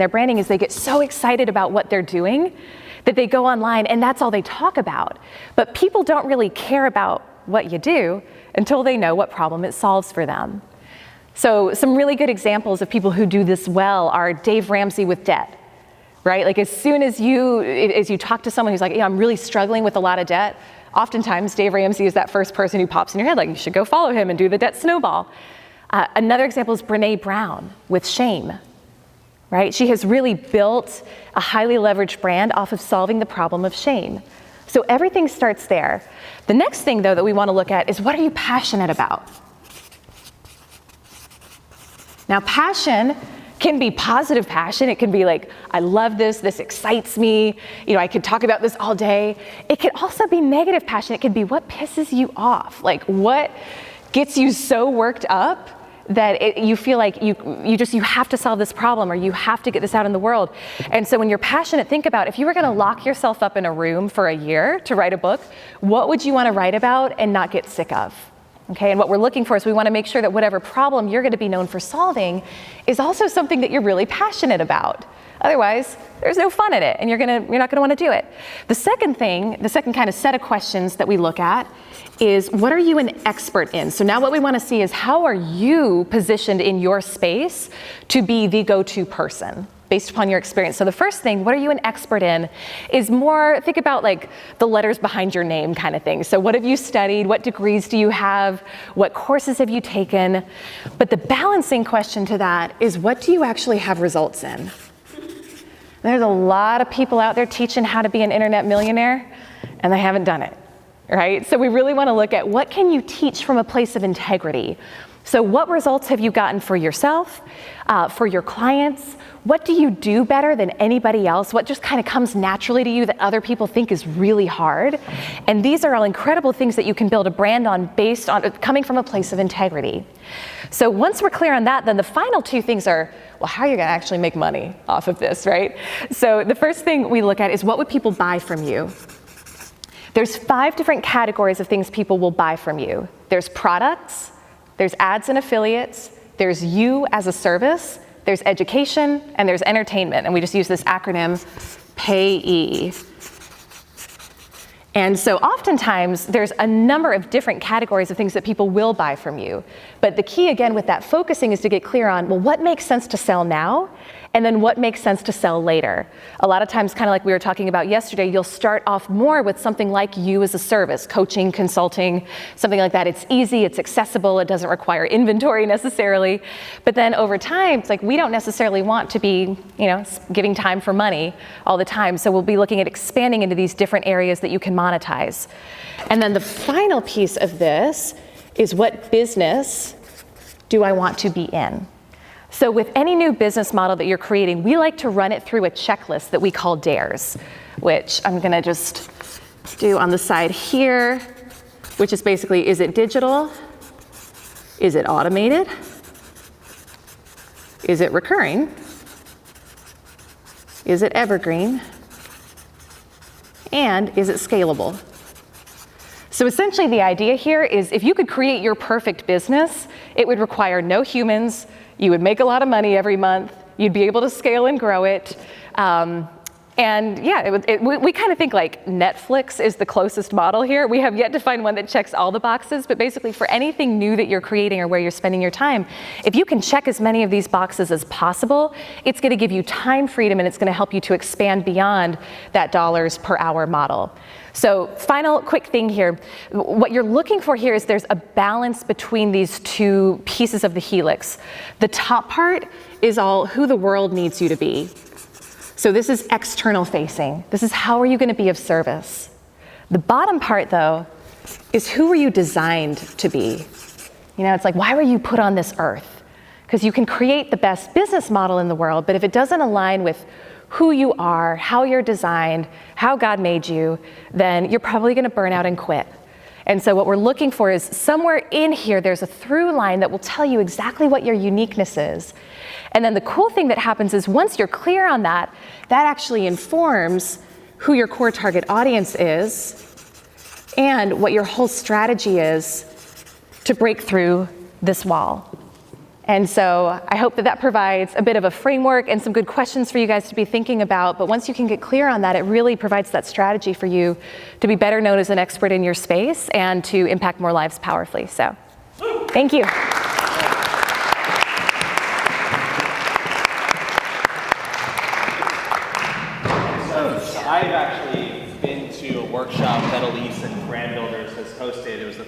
Their branding is they get so excited about what they're doing that they go online and that's all they talk about. But people don't really care about what you do until they know what problem it solves for them. So some really good examples of people who do this well are Dave Ramsey with debt, right? Like as soon as you talk to someone who's like, I'm really struggling with a lot of debt, oftentimes Dave Ramsey is that first person who pops in your head, like you should go follow him and do the debt snowball. Another example is Brene Brown with shame, right? She has really built a highly leveraged brand off of solving the problem of shame. So everything starts there. The next thing though that we want to look at is what are you passionate about? Now passion can be positive passion. It can be like, I love this excites me. I could talk about this all day. It could also be negative passion. It could be what pisses you off. Like what gets you so worked up that you feel like you have to solve this problem or you have to get this out in the world. And so when you're passionate, think about if you were gonna lock yourself up in a room for a year to write a book, what would you wanna write about and not get sick of? Okay, and what we're looking for is we want to make sure that whatever problem you're going to be known for solving is also something that you're really passionate about. Otherwise, there's no fun in it, and you're not going to want to do it. The second kind of set of questions that we look at is what are you an expert in? So now what we want to see is how are you positioned in your space to be the go-to person based upon your experience. So the first thing, what are you an expert in, is more, think about like the letters behind your name kind of thing. So what have you studied? What degrees do you have? What courses have you taken? But the balancing question to that is what do you actually have results in? There's a lot of people out there teaching how to be an internet millionaire, and they haven't done it, right? So we really want to look at what can you teach from a place of integrity. So what results have you gotten for yourself, for your clients? What do you do better than anybody else? What just kind of comes naturally to you that other people think is really hard? And these are all incredible things that you can build a brand on based on coming from a place of integrity. So once we're clear on that, then the final two things are, well, how are you gonna actually make money off of this, right? So the first thing we look at is what would people buy from you? There's 5 different categories of things people will buy from you. There's products, there's ads and affiliates, there's you as a service, there's education, and there's entertainment. And we just use this acronym, PAYE. And so oftentimes there's a number of different categories of things that people will buy from you. But the key again with that focusing is to get clear on, well, what makes sense to sell now? And then what makes sense to sell later? A lot of times, kind of like we were talking about yesterday, you'll start off more with something like you as a service, coaching, consulting, something like that. It's easy, it's accessible, it doesn't require inventory necessarily. But then over time, it's like we don't necessarily want to be, giving time for money all the time. So we'll be looking at expanding into these different areas that you can monetize. And then the final piece of this is what business do I want to be in? So with any new business model that you're creating, we like to run it through a checklist that we call DARES, which I'm gonna just do on the side here, which is basically, is it digital? Is it automated? Is it recurring? Is it evergreen? And is it scalable? So essentially the idea here is if you could create your perfect business, it would require no humans, you would make a lot of money every month, you'd be able to scale and grow it. And yeah, we kind of think like Netflix is the closest model here. We have yet to find one that checks all the boxes, but basically for anything new that you're creating or where you're spending your time, if you can check as many of these boxes as possible, it's gonna give you time freedom and it's gonna help you to expand beyond that dollars per hour model. So final quick thing here, what you're looking for here is there's a balance between these two pieces of the helix. The top part is all who the world needs you to be. So this is external facing. This is how are you gonna be of service. The bottom part though is who were you designed to be? It's like, why were you put on this earth? Because you can create the best business model in the world, but if it doesn't align with who you are, how you're designed, how God made you, then you're probably gonna burn out and quit. And so what we're looking for is somewhere in here, there's a through line that will tell you exactly what your uniqueness is. And then the cool thing that happens is once you're clear on that, that actually informs who your core target audience is and what your whole strategy is to break through this wall. And so I hope that that provides a bit of a framework and some good questions for you guys to be thinking about. But once you can get clear on that, it really provides that strategy for you to be better known as an expert in your space and to impact more lives powerfully. So thank you. So I've actually been to a workshop that Elyse and Brand Builders has hosted. It was the